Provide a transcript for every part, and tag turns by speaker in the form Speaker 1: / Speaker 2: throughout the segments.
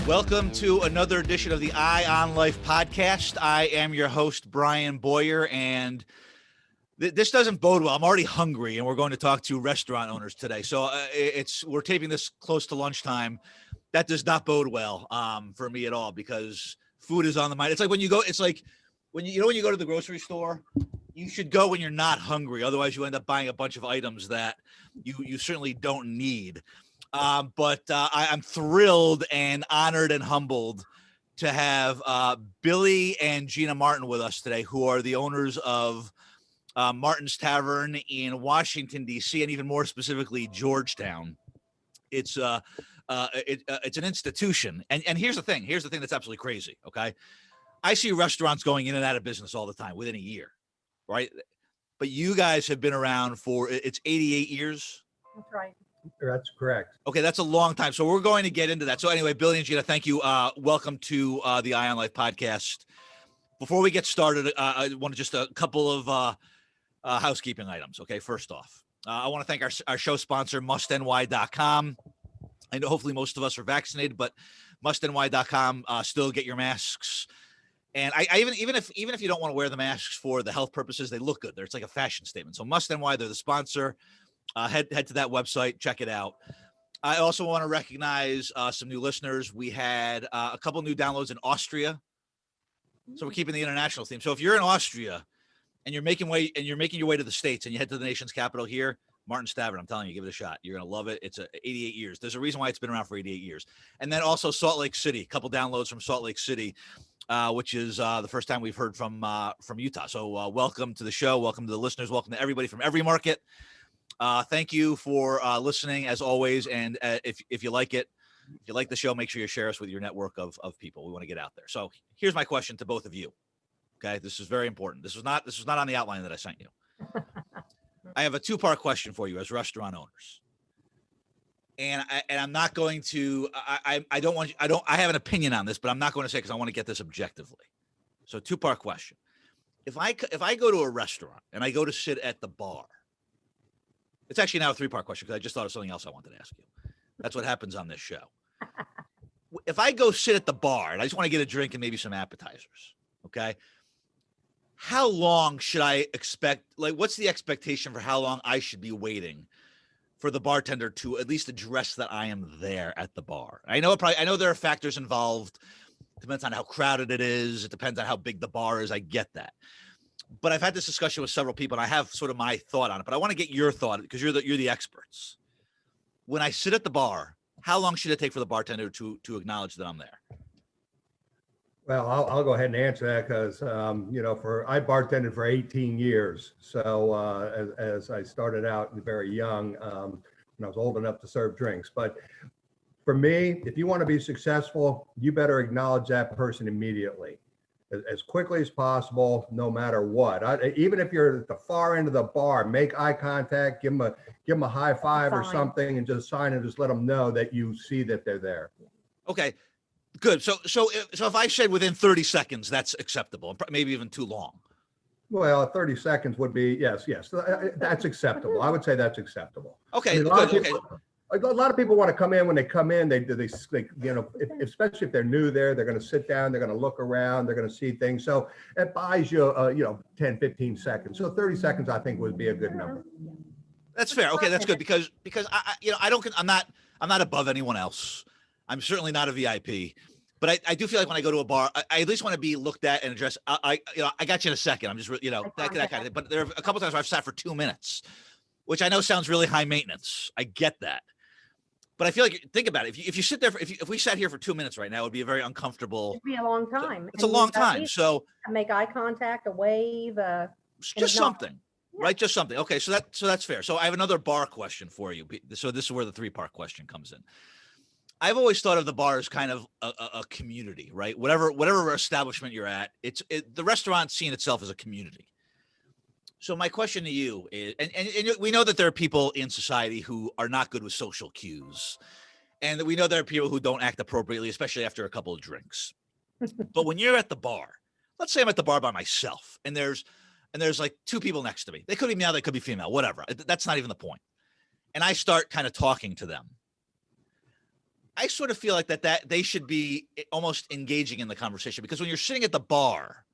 Speaker 1: Welcome to another edition of the Eye on Life podcast. I am your host, Brian Boyer, and this doesn't bode well. I'm already hungry, and we're going to talk to restaurant owners today. So we're taping this close to lunchtime. That does not bode well for me at all because food is on the mind. It's like when you go when you go to the grocery store, you should go when you're not hungry. Otherwise, you end up buying a bunch of items that you certainly don't need. But I'm thrilled and honored and humbled to have Billy and Gina Martin with us today, who are the owners of Martin's Tavern in Washington, D.C., and even more specifically, Georgetown. It's an institution. And here's the thing that's absolutely crazy, okay? I see restaurants going in and out of business all the time within a year, right? But you guys have been around for, it's 88 years?
Speaker 2: That's right.
Speaker 3: That's correct.
Speaker 1: Okay, that's a long time. So we're going to get into that. So anyway, Billy and Gina, thank you. Welcome to the Eye on Life podcast. Before we get started, I want to just a couple of housekeeping items. Okay, first off, I want to thank our show sponsor, mustny.com. I know hopefully most of us are vaccinated, but mustny.com, still get your masks. And I even if you don't want to wear the masks for the health purposes, they look good. It's like a fashion statement. So Must.ny, they're the sponsor. Head to that website, check it out. I also want to recognize some new listeners. We had a couple new downloads in Austria, so we're keeping the international theme. So if you're in Austria and you're making your way to the States and you head to the nation's capital here, Martin's Tavern, I'm telling you, give it a shot. You're gonna love it. It's 88 years. There's a reason why it's been around for 88 years. And then also Salt Lake City, a couple downloads from Salt Lake City, which is the first time we've heard from Utah. So welcome to the show. Welcome to the listeners. Welcome to everybody from every market. Thank you for listening as always. And if you like it, if you like the show, make sure you share us with your network of people. We want to get out there. So here's my question to both of you. Okay. This is very important. This was not on the outline that I sent you. I have a two-part question for you as restaurant owners. And I'm not going to, I have an opinion on this, but I'm not going to say, because I want to get this objectively. So two-part question. If I go to a restaurant and I go to sit at the bar, it's actually now a three-part question because I just thought of something else I wanted to ask you. That's what happens on this show. If I go sit at the bar and I just want to get a drink and maybe some appetizers, okay, how long should I expect? Like, what's the expectation for how long I should be waiting for the bartender to at least address that I am there at the bar? I know there are factors involved. It depends on how crowded it is. It depends on how big the bar is. I get that. But I've had this discussion with several people, and I have sort of my thought on it. But I want to get your thought because you're the experts. When I sit at the bar, how long should it take for the bartender to acknowledge that I'm there?
Speaker 3: Well, I'll go ahead and answer that because I bartended for 18 years. So as I started out very young, when I was old enough to serve drinks. But for me, if you want to be successful, you better acknowledge that person immediately, as quickly as possible, no matter what. Even if you're at the far end of the bar, make eye contact, give them a high five or something, and just sign and just let them know that you see that they're there. Okay,
Speaker 1: good. So if I said within 30 seconds, that's acceptable, maybe even too long.
Speaker 3: Well, 30 seconds would be yes. That's acceptable. I would say that's acceptable.
Speaker 1: Okay,
Speaker 3: A lot of people want to come in. When they come in, they especially if they're new there, they're going to sit down, they're going to look around, they're going to see things. So it buys you, 10, 15 seconds. So 30 seconds, I think, would be a good number.
Speaker 1: That's fair. Okay, that's good because I'm not above anyone else. I'm certainly not a VIP, but I do feel like when I go to a bar, I at least want to be looked at and addressed. I got you in a second. I'm just, that kind of thing. But there are a couple times where I've sat for 2 minutes, which I know sounds really high maintenance. I get that. But I feel like, think about it. If you sit there, if we sat here for 2 minutes right now, it would be a very uncomfortable.
Speaker 2: It'd be a long time.
Speaker 1: It's a long time. So
Speaker 2: make eye contact, a wave,
Speaker 1: just something, right? Just something. Okay, so that's fair. So I have another bar question for you. So this is where the three-part question comes in. I've always thought of the bar as kind of a community, right? Whatever establishment you're at, the restaurant scene itself is a community. So my question to you is, and we know that there are people in society who are not good with social cues, and that we know there are people who don't act appropriately, especially after a couple of drinks. But when you're at the bar, let's say I'm at the bar by myself, and there's like two people next to me. They could be male, they could be female, whatever. That's not even the point. And I start kind of talking to them. I sort of feel like that they should be almost engaging in the conversation, because when you're sitting at the bar,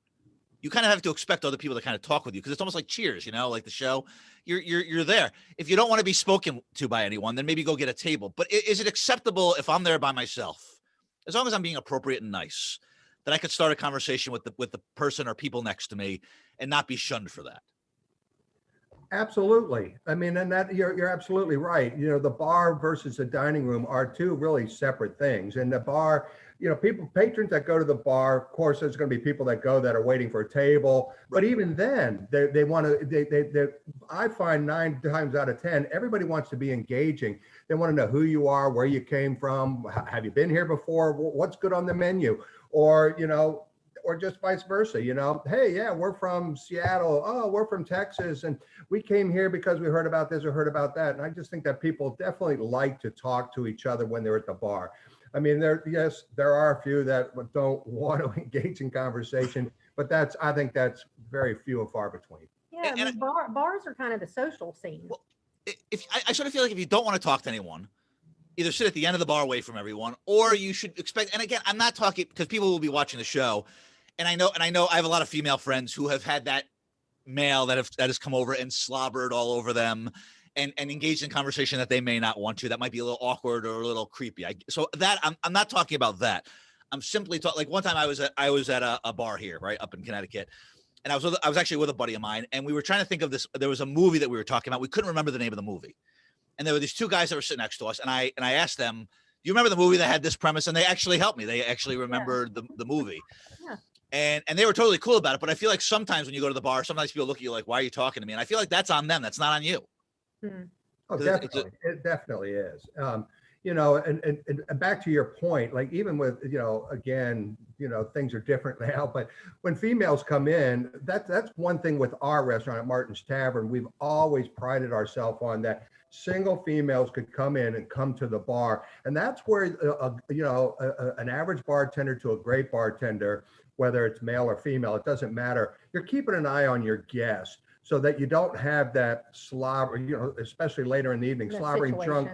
Speaker 1: you kind of have to expect other people to kind of talk with you, because it's almost like Cheers, like the show. You're there. If you don't want to be spoken to by anyone, then maybe go get a table. But is it acceptable if I'm there by myself, as long as I'm being appropriate and nice, that I could start a conversation with the person or people next to me and not be shunned for that?
Speaker 3: Absolutely. I mean, and that you're absolutely right. The bar versus the dining room are two really separate things. And the bar, patrons that go to the bar, of course, there's going to be people that go that are waiting for a table. But even then, they want to, I find 9 times out of 10, everybody wants to be engaging. They want to know who you are, where you came from, have you been here before, what's good on the menu, or just vice versa, hey, yeah, we're from Seattle. Oh, we're from Texas. And we came here because we heard about this or heard about that. And I just think that people definitely like to talk to each other when they're at the bar. I mean, there are a few that don't want to engage in conversation, but I think that's very few and far between.
Speaker 2: Yeah, I mean, bars are kind of the social scene.
Speaker 1: Well, if I sort of feel like if you don't want to talk to anyone, either sit at the end of the bar away from everyone, or you should expect, and again, I'm not talking because people will be watching the show. And I know I have a lot of female friends who have had that male that has come over and slobbered all over them and engaged in conversation that they may not want to, that might be a little awkward or a little creepy. So that I'm not talking about that. I'm simply talking, like one time I was at a bar here, right up in Connecticut. And I was actually with a buddy of mine, and we were trying to think of this. There was a movie that we were talking about. We couldn't remember the name of the movie. And there were these two guys that were sitting next to us. And I asked them, do you remember the movie that had this premise? And they actually helped me. They actually remembered the movie.
Speaker 2: Yeah.
Speaker 1: And they were totally cool about it. But I feel like sometimes when you go to the bar, sometimes people look at you like, why are you talking to me? And I feel like that's on them. That's not on you.
Speaker 3: Oh, definitely. It definitely is. And back to your point, like even with, again, things are different now, but when females come in, that's one thing with our restaurant at Martin's Tavern. We've always prided ourselves on that. Single females could come in and come to the bar. And that's where, an average bartender to a great bartender, whether it's male or female, it doesn't matter. You're keeping an eye on your guest so that you don't have that slobber, especially later in the evening, slobbering drunk,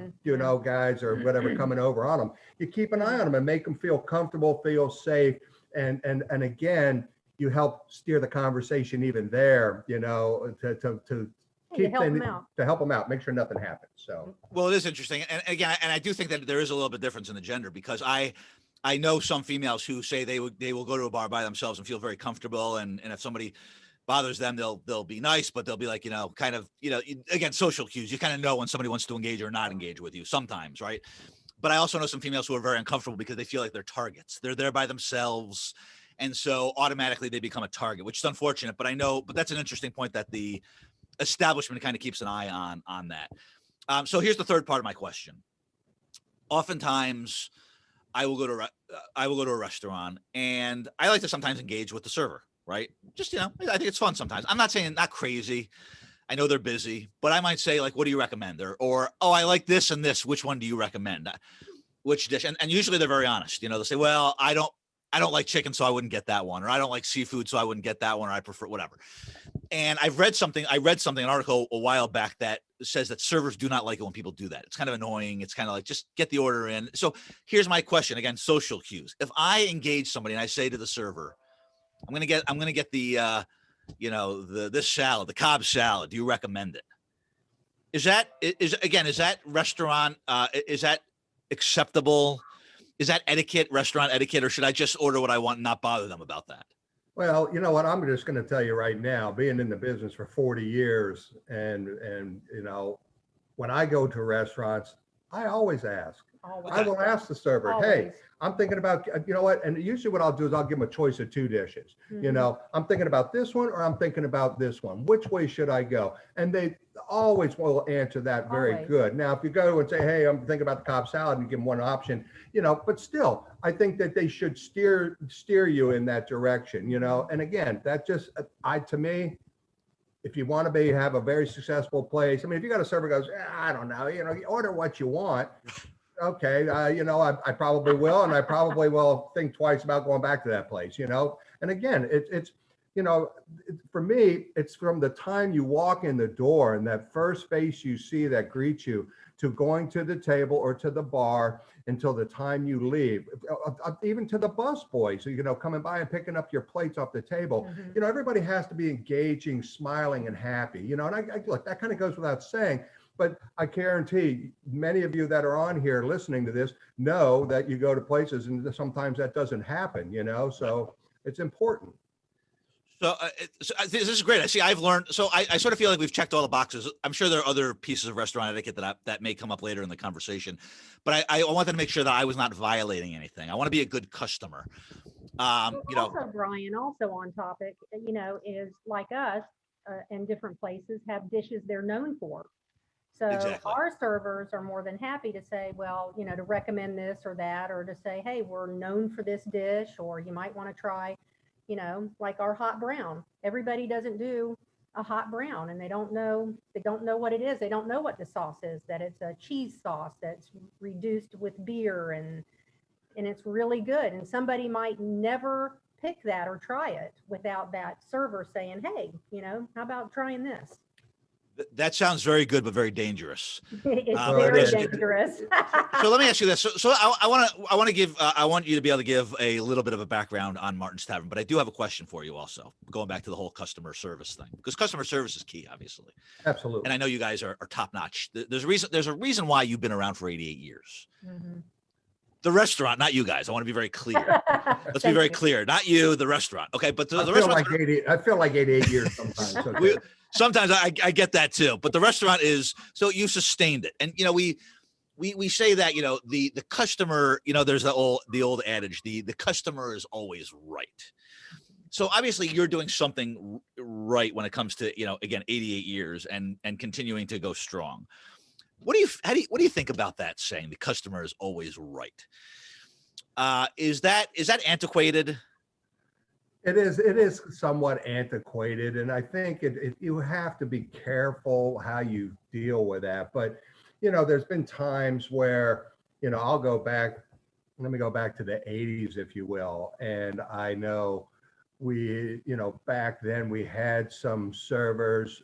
Speaker 3: guys or whatever coming over on them. You keep an eye on them and make them feel comfortable, feel safe. And again, you help steer the conversation even there, to help them out, make sure nothing happens. So,
Speaker 1: well, it is interesting. And again, I do think that there is a little bit difference in the gender, because I know some females who say they will go to a bar by themselves and feel very comfortable. And if somebody bothers them, they'll be nice, but they'll be like, again, social cues. You kind of know when somebody wants to engage or not engage with you sometimes. Right. But I also know some females who are very uncomfortable because they feel like they're targets. They're there by themselves. And so automatically they become a target, which is unfortunate. But that's an interesting point, that the establishment kind of keeps an eye on that. So here's the third part of my question. Oftentimes I will go to a restaurant, and I like to sometimes engage with the server, right? Just, I think it's fun sometimes. I'm not saying not crazy. I know they're busy, but I might say, like, what do you recommend? Or, oh, I like this and this. Which one do you recommend? Which dish? And usually they're very honest. They'll say, well, I don't like chicken, so I wouldn't get that one. Or I don't like seafood, so I wouldn't get that one. Or I prefer whatever. And I read something, an article a while back that says that servers do not like it when people do that. It's kind of annoying. It's kind of like, just get the order in. So here's my question. Again, social cues. If I engage somebody and I say to the server, I'm going to get the, this salad, the Cobb salad. Do you recommend it? Is that restaurant? Is that acceptable? Is that etiquette, restaurant etiquette, or should I just order what I want and not bother them about that?
Speaker 3: Well, you know what? I'm just going to tell you right now, being in the business for 40 years, and when I go to restaurants, I always ask.
Speaker 2: Always.
Speaker 3: I will ask the server,
Speaker 2: Always.
Speaker 3: hey, I'm thinking about, what? And usually what I'll do is I'll give them a choice of 2 dishes. I'm thinking about this one, or I'm thinking about this one. Which way should I go? And they always will answer that very good. Now, if you go and say, hey, I'm thinking about the Cobb salad, and you give them one option, but still, I think that they should steer you in that direction, and again, that just, to me, if you want to have a very successful place, I mean, if you got a server goes, I don't know, you order what you want. Okay, I probably will, and I probably will think twice about going back to that place, And again, it's you know, for me, it's from the time you walk in the door and that first face you see that greets you to going to the table or to the bar until the time you leave, even to the bus boys, you know, coming by and picking up your plates off the table.
Speaker 2: Mhm.
Speaker 3: You know, everybody has to be engaging, smiling, and happy, you know, and I look, that kind of goes without saying, but I guarantee many of you that are on here listening to this know that you go to places and sometimes that doesn't happen, you know, so it's important.
Speaker 1: So this is great. I see. I've learned. So I sort of feel like we've checked all the boxes. I'm sure there are other pieces of restaurant etiquette that may come up later in the conversation, but I wanted to make sure that I was not violating anything. I want to be a good customer. You know,
Speaker 2: Also, Brian, also on topic, you know, is like us in different places have dishes they're known for. So
Speaker 1: Exactly.
Speaker 2: our servers are more than happy to say, well, you know, to recommend this or that, or to say, hey, we're known for this dish, or you might want to try, you know, like our hot brown. Everybody doesn't do a hot brown and they don't know what it is. They don't know what the sauce is, that it's a cheese sauce that's reduced with beer and it's really good. And somebody might never pick that or try it without that server saying, hey, you know, how about trying this?
Speaker 1: that sounds very good, but very dangerous.
Speaker 2: It's
Speaker 3: Well, it
Speaker 2: very
Speaker 3: is.
Speaker 2: dangerous.
Speaker 1: So let me ask you this. So I want to give I want you to be able to give a little bit of a background on Martin's Tavern, but I do have a question for you also, going back to the whole customer service thing, because customer service is key, obviously.
Speaker 3: Absolutely.
Speaker 1: And I know you guys are top notch. There's a reason why you've been around for 88 years.
Speaker 2: Mhm.
Speaker 1: The restaurant, not you guys. I want to be very clear. Let's be
Speaker 2: Thank
Speaker 1: very
Speaker 2: you.
Speaker 1: clear. Not you, the restaurant. Okay, but the
Speaker 3: I feel
Speaker 1: restaurant.
Speaker 3: like 80, I feel like 88 years sometimes. Okay.
Speaker 1: Sometimes I get that too. But the restaurant is, so you sustained it, and you know we say that, you know, the customer, you know, there's the old adage, the customer is always right. So obviously you're doing something right when it comes to, you know, again, 88 years and continuing to go strong. What do you think about that saying, the customer is always right? Is that antiquated?
Speaker 3: It is somewhat antiquated, and I think you have to be careful how you deal with that. But, you know, there's been times where, you know, let me go back to the 80s, if you will. And I know you know, back then we had some servers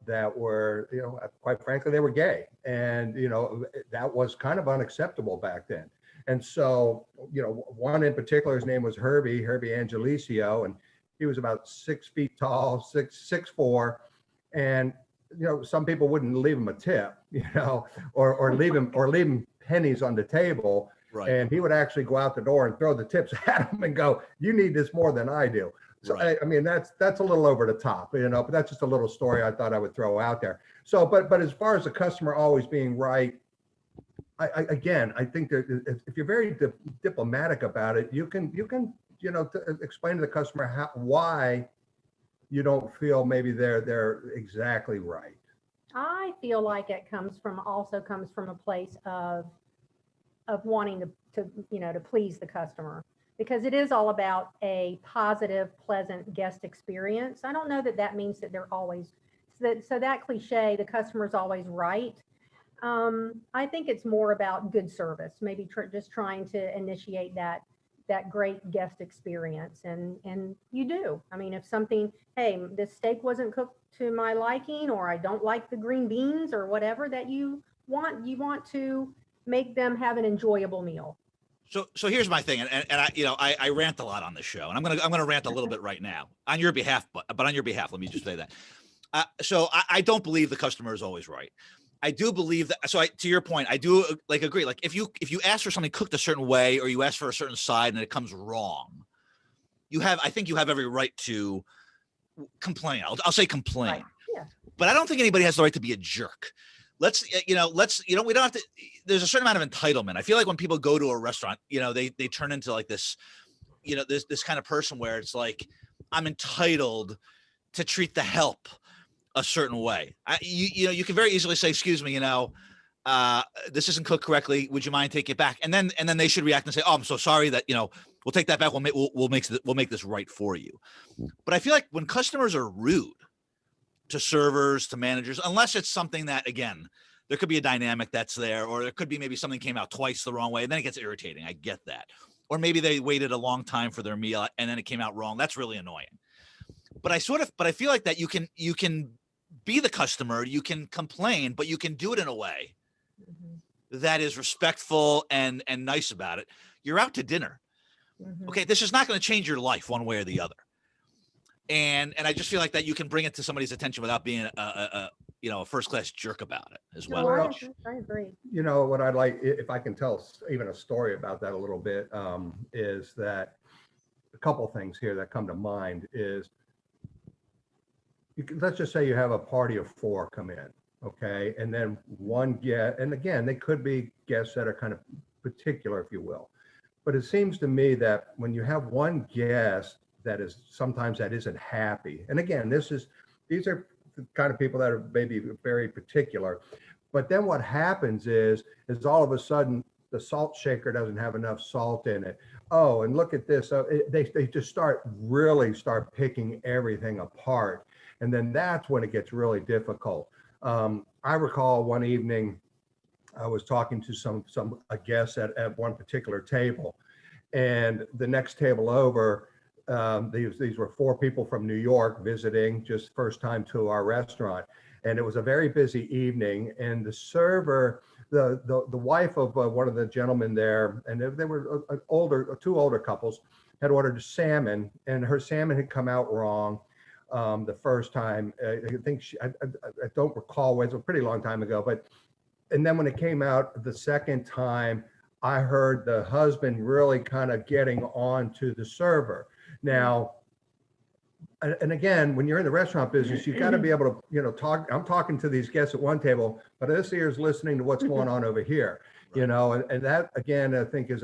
Speaker 3: that were, you know, quite frankly, they were gay. And, you know, that was kind of unacceptable back then. And so, you know, one in particular, his name was Herbie Angelicio, and he was about 6 feet tall, 6'4", and you know, some people wouldn't leave him a tip, you know, or leave him pennies on the table,
Speaker 1: Right.
Speaker 3: and he would actually go out the door and throw the tips at him and go, "You need this more than I do." So
Speaker 1: Right.
Speaker 3: I mean, that's a little over the top, you know, but that's just a little story I thought I would throw out there. So, but as far as the customer always being right, I think that if you're very diplomatic about it, you can, you know, explain to the customer why you don't feel maybe they're exactly right.
Speaker 2: I feel like it comes from a place of wanting to you know, to please the customer, because it is all about a positive, pleasant guest experience. I don't know that that means that they're always, so that cliche, the customer's always right. I think it's more about good service, maybe just trying to initiate that great guest experience. And you do. I mean, if something, hey, this steak wasn't cooked to my liking, or I don't like the green beans or whatever that you want to make them have an enjoyable meal.
Speaker 1: So here's my thing, and I, you know, I rant a lot on this show, and I'm gonna rant a little bit right now on your behalf, but on your behalf, let me just say that. So I don't believe the customer is always right. I do believe that. So to your point, I do agree. Like if you ask for something cooked a certain way, or you ask for a certain side and it comes wrong, I think you have every right to complain. I'll say complain.
Speaker 2: Right. Yeah.
Speaker 1: But I don't think anybody has the right to be a jerk. We don't have to, there's a certain amount of entitlement. I feel like when people go to a restaurant, you know, they turn into like this, you know, this kind of person where it's like, I'm entitled to treat the help a certain way. You know, you can very easily say, excuse me, you know, this isn't cooked correctly. Would you mind taking it back? And then they should react and say, oh, I'm so sorry that, you know, we'll take that back. We'll make this right for you. But I feel like when customers are rude to servers, to managers, unless it's something that, again, there could be a dynamic that's there, or there could be maybe something came out twice the wrong way, and then it gets irritating. I get that. or maybe they waited a long time for their meal and then it came out wrong. That's really annoying. But I feel like that you can be the customer, you can complain, but you can do it in a way that is respectful and nice about it. You're out to dinner. Okay, this is not going to change your life one way or the other. And I just feel like that you can bring it to somebody's attention without being a first-class jerk about it as well.
Speaker 2: I agree.
Speaker 3: You know, what I'd like, if I can tell even a story about that a little bit, is that a couple things here that come to mind is, let's just say you have a party of 4 come in, okay? And then one guest, and again, they could be guests that are kind of particular, if you will. But it seems to me that when you have one guest that isn't happy, and again, these are the kind of people that are maybe very particular, but then what happens is all of a sudden the salt shaker doesn't have enough salt in it. Oh, and look at this. So they just start picking everything apart. And then that's when it gets really difficult. I recall one evening I was talking to a guest at one particular table, and the next table over, these were 4 people from New York visiting, just first time to our restaurant, and it was a very busy evening. And the server, the wife of one of the gentlemen there, and they were two older couples, had ordered salmon, and her salmon had come out wrong. The first time, I think I don't recall, it was a pretty long time ago, and then when it came out the second time, I heard the husband really kind of getting on to the server. Now, and again, when you're in the restaurant business, you've got to be able to, talk. I'm talking to these guests at one table, but this ear is listening to what's going on over here, and that, again, I think is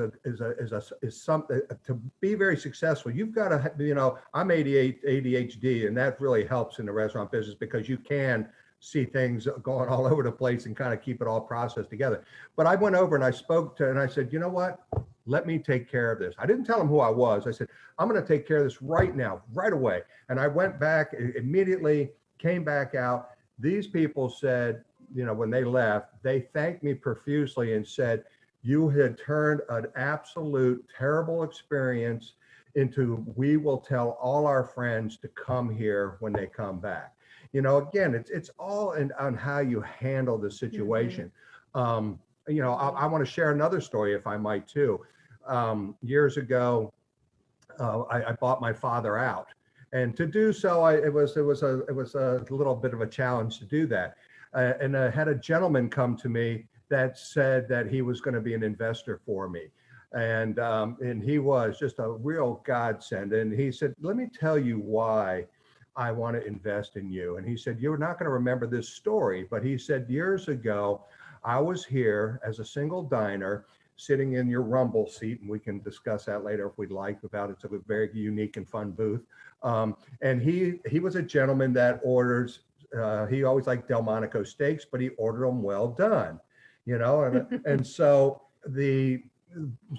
Speaker 3: something to be very successful. You've got to, I'm ADHD, and that really helps in the restaurant business because you can see things going all over the place and kind of keep it all processed together. But I went over and I I said, you know what? Let me take care of this. I didn't tell him who I was. I said, I'm going to take care of this right now, right away. And I went back immediately, came back out. These people said, when they left, they thanked me profusely and said, you had turned an absolute terrible experience into, we will tell all our friends to come here when they come back. Again, it's all on how you handle the situation. I want to share another story, if I might too. Years ago, I bought my father out, and to do so, it was a little bit of a challenge to do that. And I had a gentleman come to me that said that he was going to be an investor for me, and he was just a real godsend. And he said, "Let me tell you why I want to invest in you." And he said, "You're not going to remember this story, but," he said, "years ago, I was here as a single diner sitting in your rumble seat," and we can discuss that later if we'd like about it. It's a very unique and fun booth. And he was a gentleman that orders, he always liked Delmonico steaks, but he ordered them well done, and so the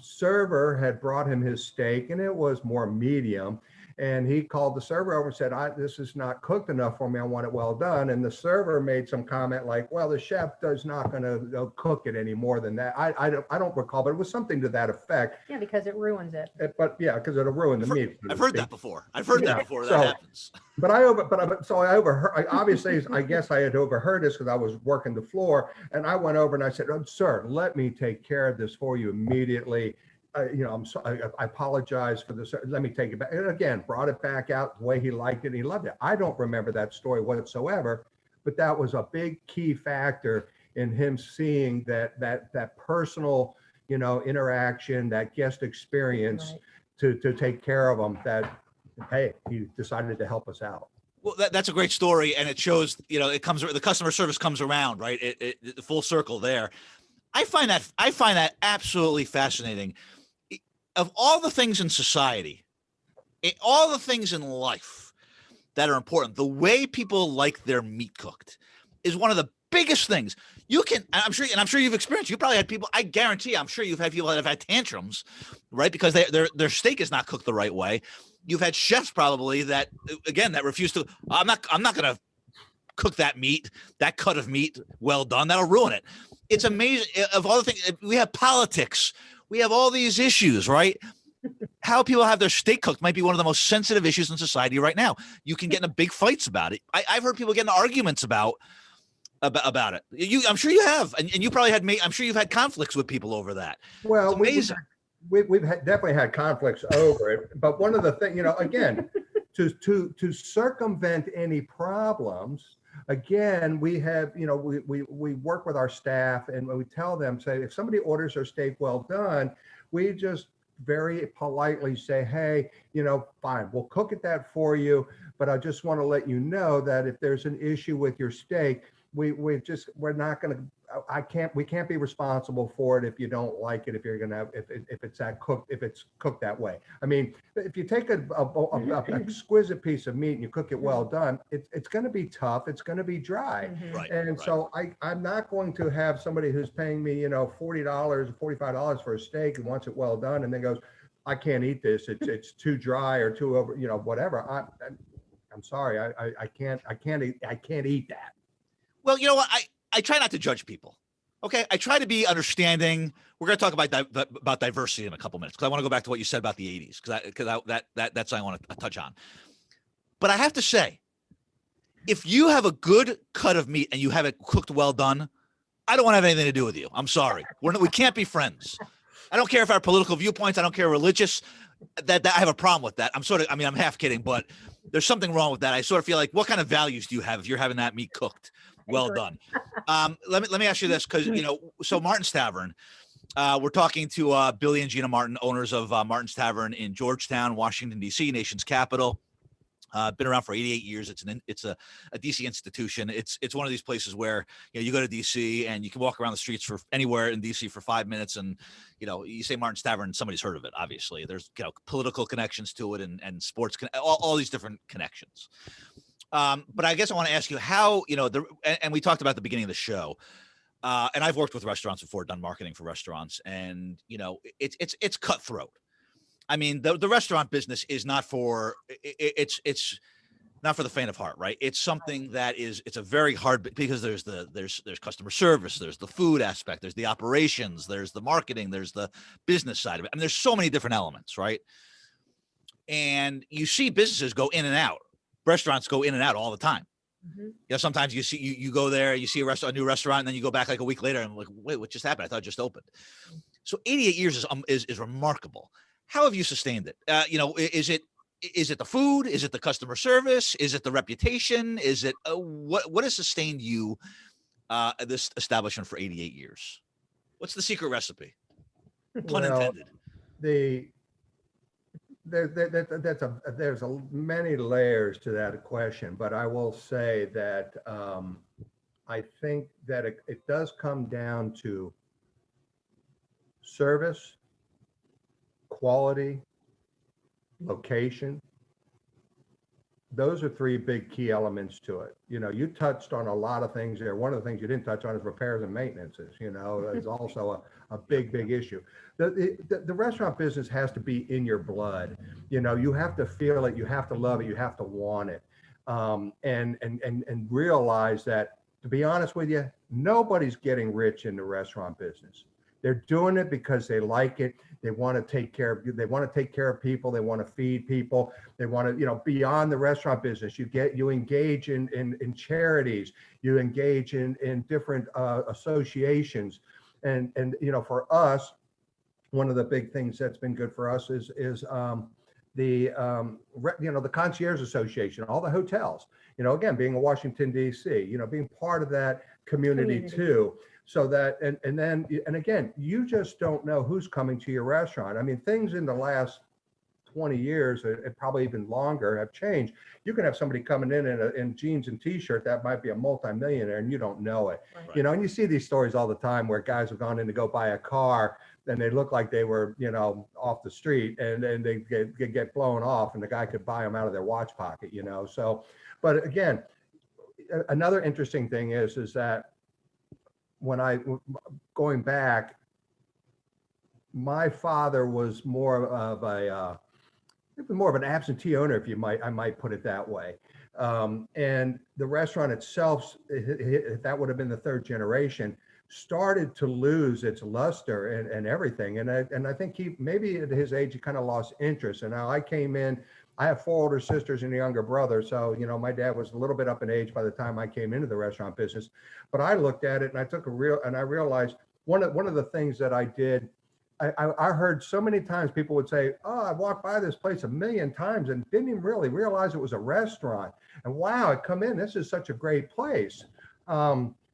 Speaker 3: server had brought him his steak and it was more medium. And he called the server over and said, "This is not cooked enough for me. I want it well done." And the server made some comment like, "Well, the chef is not going to cook it any more than that." I don't recall, but it was something to that effect.
Speaker 2: Yeah, because it ruins it.
Speaker 3: But yeah, because it'll ruin the meat.
Speaker 1: I've heard that before. That happens.
Speaker 3: But I overheard. Obviously, I guess I had overheard this because I was working the floor, and I went over and I said, "Oh, sir, let me take care of this for you immediately. I'm sorry, I apologize for this. Let me take it back." And again, brought it back out the way he liked it. And he loved it. I don't remember that story whatsoever, but that was a big key factor in him seeing that personal, interaction, that guest experience, right, to take care of them. That, hey, he decided to help us out.
Speaker 1: Well, that's a great story, and it shows, the customer service comes around, right? It full circle there. I find that absolutely fascinating. Of all the things in society, all the things in life that are important, the way people like their meat cooked is one of the biggest things. I'm sure you've experienced. You probably had people. I guarantee, I'm sure you've had people that have had tantrums, right? Because their steak is not cooked the right way. You've had chefs probably that refuse to. I'm not going to cook that cut of meat well done. That'll ruin it. It's amazing. Of all the things, we have politics. We have all these issues, right? how people have their steak cooked might be one of the most sensitive issues in society right now. You can get into big fights about it. I've heard people get into arguments about it. I'm sure you have, and you probably I'm sure you've had conflicts with people over that.
Speaker 3: Well,
Speaker 1: It's amazing.
Speaker 3: we've definitely had conflicts over it, but one of the things, again, to circumvent any problems, again, we have, we work with our staff and we tell them, say, if somebody orders their steak well done, we just very politely say, hey, fine, we'll cook it that for you, but I just want to let you know that if there's an issue with your steak, we're not going to, we can't be responsible for it if you don't like it, if it's cooked that way. I mean, if you take a exquisite piece of meat and you cook it well done, it's going to be tough, it's going to be dry.
Speaker 1: Right,
Speaker 3: and
Speaker 1: right.
Speaker 3: So I'm not going to have somebody who's paying me, $40 or $45 for a steak and wants it well done and then goes, I can't eat this, it's too dry or too over, whatever. I'm sorry, I can't eat that.
Speaker 1: Well, you know what? I try not to judge people. Okay. I try to be understanding. We're going to talk about diversity in a couple minutes because I want to go back to what you said about the 80s because that's what I want to touch on. But I have to say, if you have a good cut of meat and you have it cooked well done, I don't want to have anything to do with you. I'm sorry. We can't be friends. I don't care if our political viewpoints, I don't care religious, that I have a problem with that. I'm half kidding, but there's something wrong with that. I sort of feel like, what kind of values do you have if you're having that meat cooked well done? Let me ask you this, because so Martin's Tavern, we're talking to Billy and Gina Martin, owners of Martin's Tavern in Georgetown, Washington D.C., nation's capital. Been around for 88 years. It's a DC institution. It's one of these places where you go to DC and you can walk around the streets for anywhere in DC for 5 minutes, and you say Martin's Tavern, somebody's heard of it. Obviously, there's political connections to it and sports, all these different connections. But I guess I want to ask you how and we talked about the beginning of the show. And I've worked with restaurants before, done marketing for restaurants, and it's cutthroat. I mean, the restaurant business is not for it's not for the faint of heart, right? It's something that it's a very hard, because there's customer service, there's the food aspect, there's the operations, there's the marketing, there's the business side of it. I mean, there's so many different elements, right? And you see businesses go in and out, restaurants go in and out all the time. Sometimes you go there, you see a new restaurant, and then you go back like a week later and like, wait, what just happened? I thought it just opened. So 88 years is remarkable. How have you sustained it? Is it the food? Is it the customer service? Is it the reputation? Is it what has sustained you this establishment for 88 years? What's the secret recipe? Pun intended.
Speaker 3: There's many layers to that question, but I will say that I think that it does come down to service, quality, location. Those are three big key elements to it. You touched on a lot of things there. One of the things you didn't touch on is repairs and maintenances. Is also a big issue. The restaurant business has to be in your blood. You have to feel it, you have to love it, you have to want it, and realize that, to be honest with you, nobody's getting rich in the restaurant business. They're doing it because they like it. They want to take care of you. They want to take care of people. They want to feed people. They want to, beyond the restaurant business, you engage in charities, you engage in different associations. And for us, one of the big things that's been good for us is the Concierge Association, all the hotels, again, being in Washington, D.C., being part of that community too. So that, and again, you just don't know who's coming to your restaurant. I mean, things in the last 20 years, and probably even longer, have changed. You can have somebody coming in jeans and t-shirt that might be a multimillionaire, and you don't know it. Right. And you see these stories all the time where guys have gone in to go buy a car, and they look like they were, off the street, and then they get blown off, and the guy could buy them out of their watch pocket, So, but again, another interesting thing is that going back, my father was more of an absentee owner, I might put it that way. And the restaurant itself, that would have been the third generation, started to lose its luster and everything. And I think maybe at his age, he kind of lost interest. And now I came in, I have 4 older sisters and a younger brother. So, my dad was a little bit up in age by the time I came into the restaurant business. But I looked at it and I realized one of the things that I did, I heard so many times people would say, oh, I walked by this place a million times and didn't even really realize it was a restaurant. And wow, I come in, this is such a great place.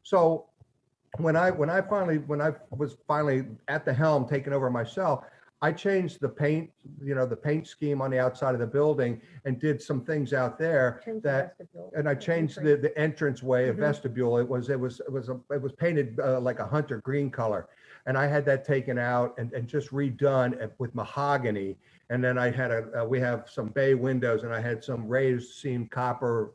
Speaker 3: So when I was finally at the helm taking over myself, I changed the paint, the paint scheme on the outside of the building and did some things out there and I changed the entranceway, a vestibule. It was painted like a hunter green color. And I had that taken out and just redone with mahogany. And then I had we have some bay windows and I had some raised seam copper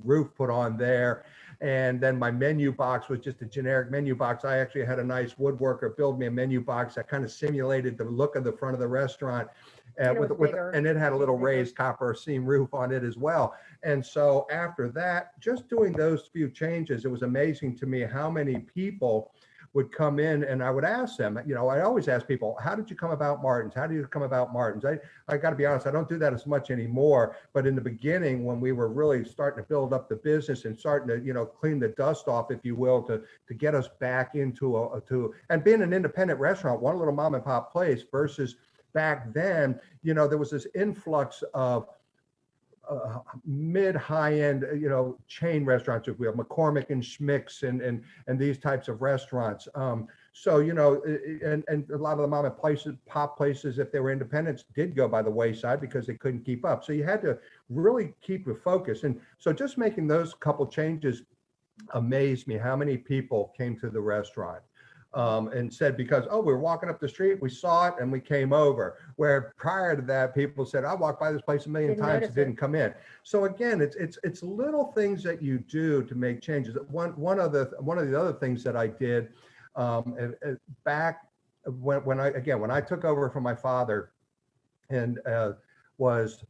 Speaker 3: roof put on there. And then my menu box was just a generic menu box. I actually had a nice woodworker build me a menu box that kind of simulated the look of the front of the restaurant. And it had a little raised copper seam roof on it as well. And so after that, just doing those few changes, it was amazing to me how many people would come in and I would ask them, I always ask people, how did you come about Martin's? How do you come about Martin's? I got to be honest, I don't do that as much anymore. But in the beginning, when we were really starting to build up the business and starting to, clean the dust off, if you will, to get us back into and being an independent restaurant, one little mom and pop place versus back then, there was this influx of mid high-end, chain restaurants, if we have McCormick and Schmick's and these types of restaurants. So, and a lot of the mom and pop places, if they were independents, did go by the wayside because they couldn't keep up. So you had to really keep your focus. And so just making those couple changes amazed me how many people came to the restaurant. And said, because, we were walking up the street, we saw it and we came over. Where prior to that, people said, I walked by this place a million times and didn't come in. So again, it's little things that you do to make changes. One of the other things that I did back when I took over from my father, and was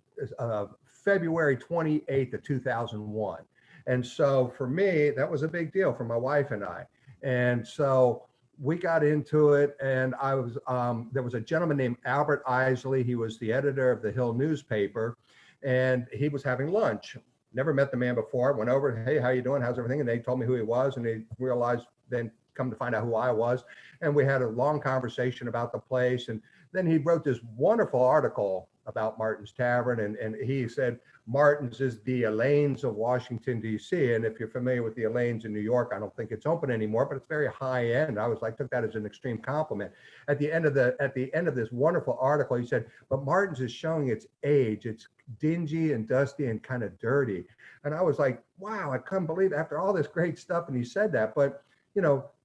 Speaker 3: February 28th of 2001. And so for me, that was a big deal for my wife and I. And so we got into it, and I was there was a gentleman named Albert Isley. He was the editor of the Hill newspaper, and he was having lunch. Never met the man before. Went over, hey, how you doing? How's everything? And they told me who he was, and they realized, then come to find out who I was. And we had a long conversation about the place. And then he wrote this wonderful article about Martin's Tavern, and he said, Martin's is the Elaine's of Washington, D.C. And if you're familiar with the Elaine's in New York, I don't think it's open anymore, but it's very high end. I was like, took that as an extreme compliment. At the end of this wonderful article, he said, but Martin's is showing its age. It's dingy and dusty and kind of dirty. And I was like, wow, I couldn't believe it after all this great stuff. And he said that, but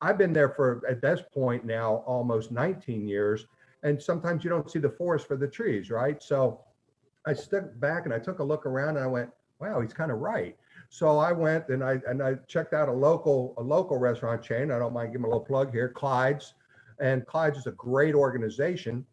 Speaker 3: I've been there for, at this point now, almost 19 years. And sometimes you don't see the forest for the trees, right? So I stepped back and I took a look around and I went, wow, he's kind of right. So I went and I checked out a local restaurant chain. I don't mind giving a little plug here, Clyde's. And Clyde's is a great organization.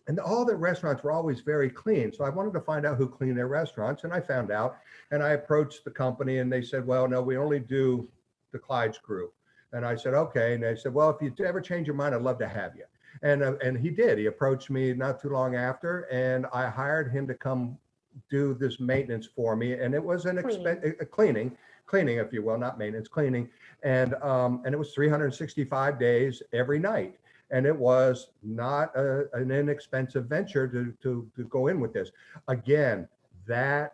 Speaker 3: And all the restaurants were always very clean. So I wanted to find out who cleaned their restaurants. And I found out, and I approached the company and they said, well, no, we only do the Clyde's group. And I said, okay. And they said, well, if you ever change your mind, I'd love to have you. And he did. He approached me not too long after, and I hired him to come do this maintenance for me. And it was an cleaning, if you will, not maintenance, cleaning. And it was 365 days every night. And it was not an inexpensive venture to go in with this. Again, that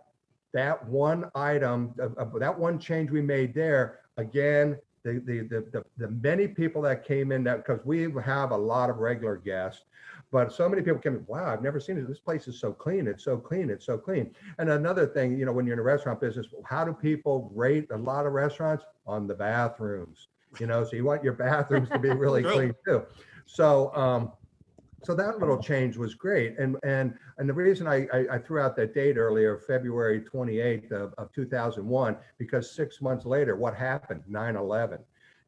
Speaker 3: one item, that one change we made there, again, the many people that came in, that because we have a lot of regular guests, but so many people came in, wow, I've never seen it. This place is so clean. It's so clean. It's so clean. And another thing, when you're in a restaurant business, how do people rate a lot of restaurants? On the bathrooms, so you want your bathrooms to be really clean too. So, so that little change was great. And the reason I threw out that date earlier, February 28th of 2001, because 6 months later, what happened? 9/11.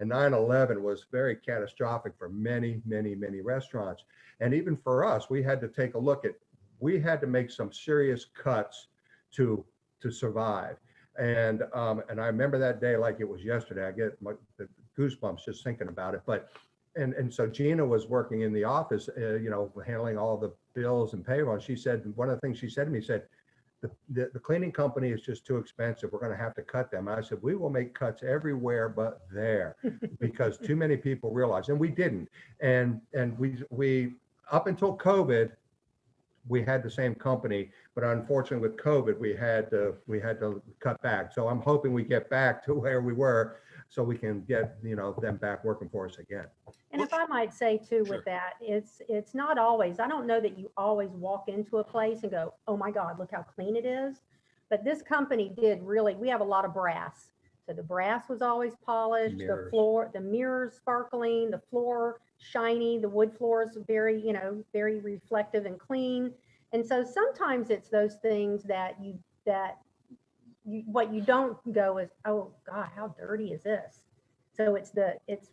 Speaker 3: And 9/11 was very catastrophic for many, many, many restaurants. And even for us, we had to take a look at, we had to make some serious cuts to survive. And I remember that day like it was yesterday. I get the goosebumps just thinking about it. But and so Gina was working in the office, handling all the bills and payroll. And she said, one of the things she said to me, said, the cleaning company is just too expensive. We're going to have to cut them. I said, we will make cuts everywhere but there, because too many people realize, and we didn't. And we up until COVID, we had the same company, but unfortunately with COVID, we had to cut back. So I'm hoping we get back to where we were, so we can get them back working for us again.
Speaker 2: And if I might say too,
Speaker 1: Sure.
Speaker 2: with that, it's not always, I don't know that you always walk into a place and go, oh my God, look how clean it is. But this company did really, we have a lot of brass. So the brass was always polished, the
Speaker 3: Mirrors.
Speaker 2: floor, the mirrors sparkling, the floor shiny, the wood floors very, very reflective and clean. And so sometimes it's those things that what you don't go is, oh God, how dirty is this? So it's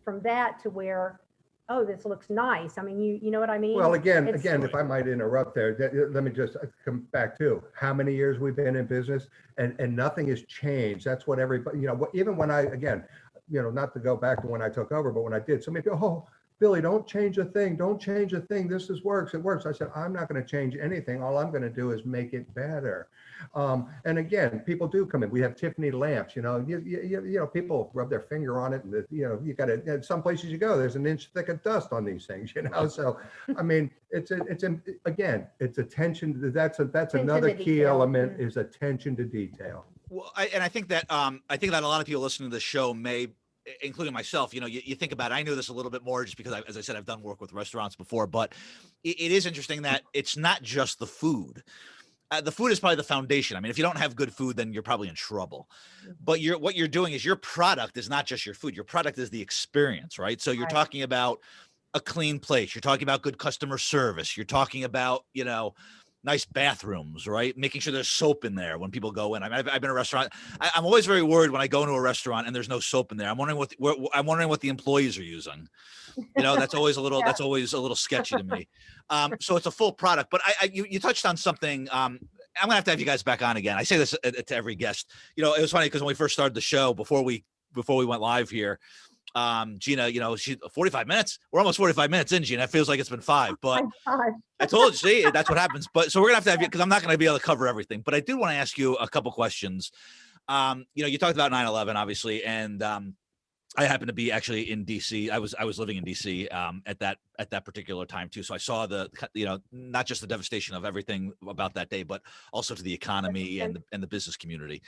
Speaker 2: from that to where, oh, this looks nice. I mean, you know what I mean?
Speaker 3: Well, again,
Speaker 2: It's-
Speaker 3: if I might interrupt there, let me just come back to how many years we've been in business, and nothing has changed. That's what everybody, even when not to go back to when I took over, but when I did, somebody go, oh, Billy, don't change a thing. Don't change a thing. This works. It works. I said, I'm not going to change anything. All I'm going to do is make it better. And again, people do come in. We have Tiffany lamps. People rub their finger on it, and you got to. Some places you go, there's an inch thick of dust on these things. So, I mean, it's attention. That's another
Speaker 2: to
Speaker 3: key
Speaker 2: detail.
Speaker 3: element, is attention to detail.
Speaker 1: Well, I think that a lot of people listening to the show may, including myself, you think about it. I knew this a little bit more just because, as I said, I've done work with restaurants before, but it is interesting that it's not just the food. The food is probably the foundation. I mean, if you don't have good food, then you're probably in trouble. But what you're doing is, your product is not just your food. Your product is the experience, right? So you're
Speaker 2: Right.
Speaker 1: talking about a clean place. You're talking about good customer service. You're talking about, nice bathrooms, right? Making sure there's soap in there when people go in. I mean, I've been in a restaurant. I'm always very worried when I go into a restaurant and there's no soap in there. I'm wondering what the employees are using. That's always a little, that's always a little sketchy to me. So it's a full product, but you touched on something. I'm gonna have to have you guys back on again. I say this to every guest. It was funny because when we first started the show, before we went live here, Gina, she's 45 minutes. We're almost 45 minutes in, Gina. It feels like it's been 5, but I told you, see, that's what happens. But so we're gonna have you, because I'm not gonna be able to cover everything. But I did want to ask you a couple questions. You talked about 9/11, obviously, and I happened to be actually in DC. I was living in DC at that particular time too. So I saw not just the devastation of everything about that day, but also to the economy and the business community.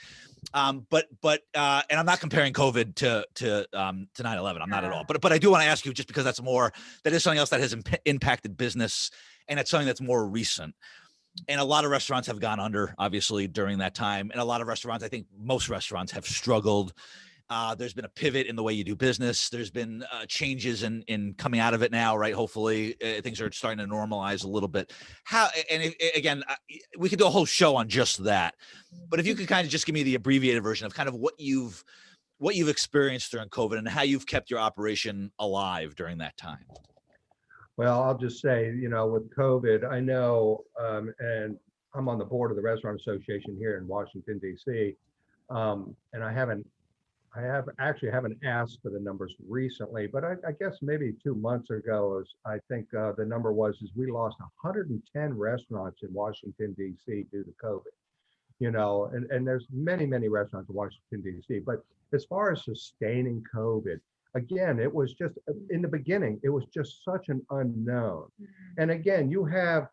Speaker 1: But and I'm not comparing COVID to 9/11. I'm not at all. But I do want to ask you, just because that is something else that has impacted business, and it's something that's more recent. And a lot of restaurants have gone under, obviously, during that time. And a lot of restaurants, I think most restaurants, have struggled. There's been a pivot in the way you do business. There's been changes in coming out of it now, right? Hopefully things are starting to normalize a little bit. Again, we could do a whole show on just that, but if you could kind of just give me the abbreviated version of kind of what you've experienced during COVID and how you've kept your operation alive during that time.
Speaker 3: Well, I'll just say, with COVID, I know, and I'm on the board of the Restaurant Association here in Washington, D.C., and I haven't asked for the numbers recently, but I guess maybe 2 months ago, I think the number is we lost 110 restaurants in Washington, D.C. due to COVID. And there's many, many restaurants in Washington, D.C. But as far as sustaining COVID, again, it was just, in the beginning, it was just such an unknown. And again, you have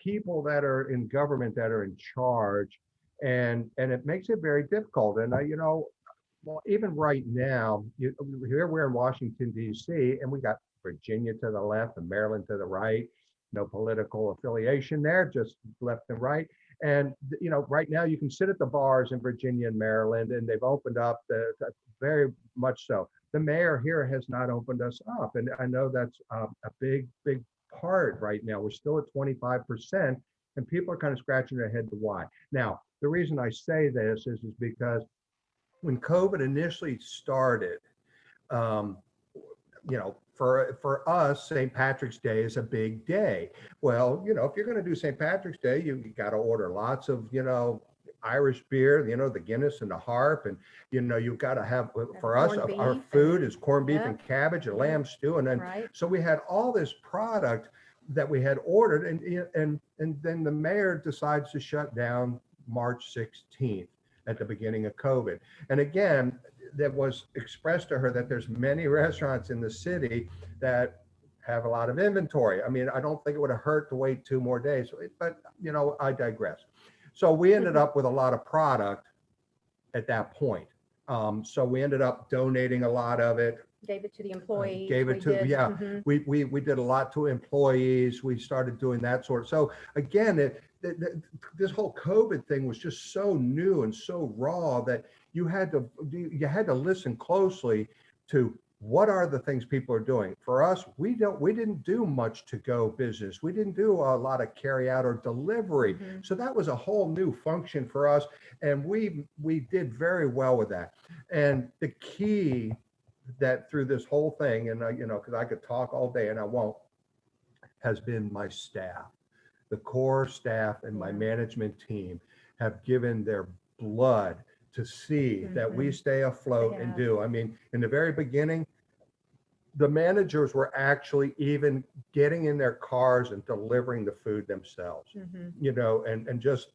Speaker 3: people that are in government that are in charge, and it makes it very difficult. And well, even right now, here we're in Washington, D.C., and we got Virginia to the left and Maryland to the right. No political affiliation there, just left and right. And, right now you can sit at the bars in Virginia and Maryland, and they've opened up very much so. The mayor here has not opened us up. And I know that's a big, big part right now. We're still at 25%, and people are kind of scratching their head to why. Now, the reason I say this is because when COVID initially started, for us, St. Patrick's Day is a big day. Well, if you're going to do St. Patrick's Day, you got to order lots of, Irish beer, you know, the Guinness and the Harp, and you know, you've got to have for us
Speaker 2: corned
Speaker 3: our
Speaker 2: beef
Speaker 3: food
Speaker 2: and-
Speaker 3: is corned beef
Speaker 2: Yep.
Speaker 3: and cabbage and
Speaker 2: Yep.
Speaker 3: lamb stew, and then
Speaker 2: Right.
Speaker 3: so we had all this product that we had ordered, and then the mayor decides to shut down March 16th at the beginning of COVID. And again, that was expressed to her that there's many restaurants in the city that have a lot of inventory. I mean, I don't think it would have hurt to wait 2 more days, but you know, I digress. So we ended up with a lot of product at that point. So we ended up donating a lot of it.
Speaker 2: Gave it to the employees.
Speaker 3: Gave it
Speaker 2: We
Speaker 3: to,
Speaker 2: did,
Speaker 3: yeah.
Speaker 2: mhm.
Speaker 3: We did a lot to employees. We started doing that sort of. So again, this whole COVID thing was just so new and so raw that you had to listen closely to what are the things people are doing. For us, we didn't do much to go business. We didn't do a lot of carry out or delivery.
Speaker 2: Mhm.
Speaker 3: So that was a whole new function for us, and we did very well with that. And the key that through this whole thing, and you know, because I could talk all day and I won't, has been my staff. The core staff and my
Speaker 2: Yeah.
Speaker 3: management team have given their blood to see that we stay afloat and
Speaker 2: have.
Speaker 3: do. I mean, in the very beginning, the managers were actually even getting in their cars and delivering the food themselves,
Speaker 2: Mhm.
Speaker 3: you know, and just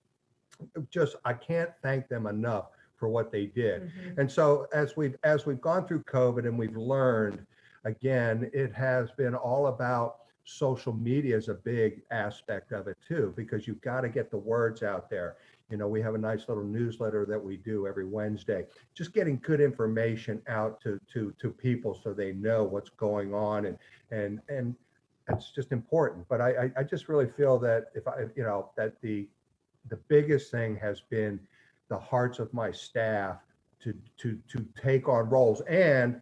Speaker 3: I can't thank them enough for what they did.
Speaker 2: Mhm.
Speaker 3: And so as we've gone through COVID and we've learned, again, it has been all about social media is a big aspect of it too, because you've got to get the words out there. You know, we have a nice little newsletter that we do every Wednesday, just getting good information out to people so they know what's going on, and that's just important. But I just really feel that you know, that the biggest thing has been the hearts of my staff to take on roles. And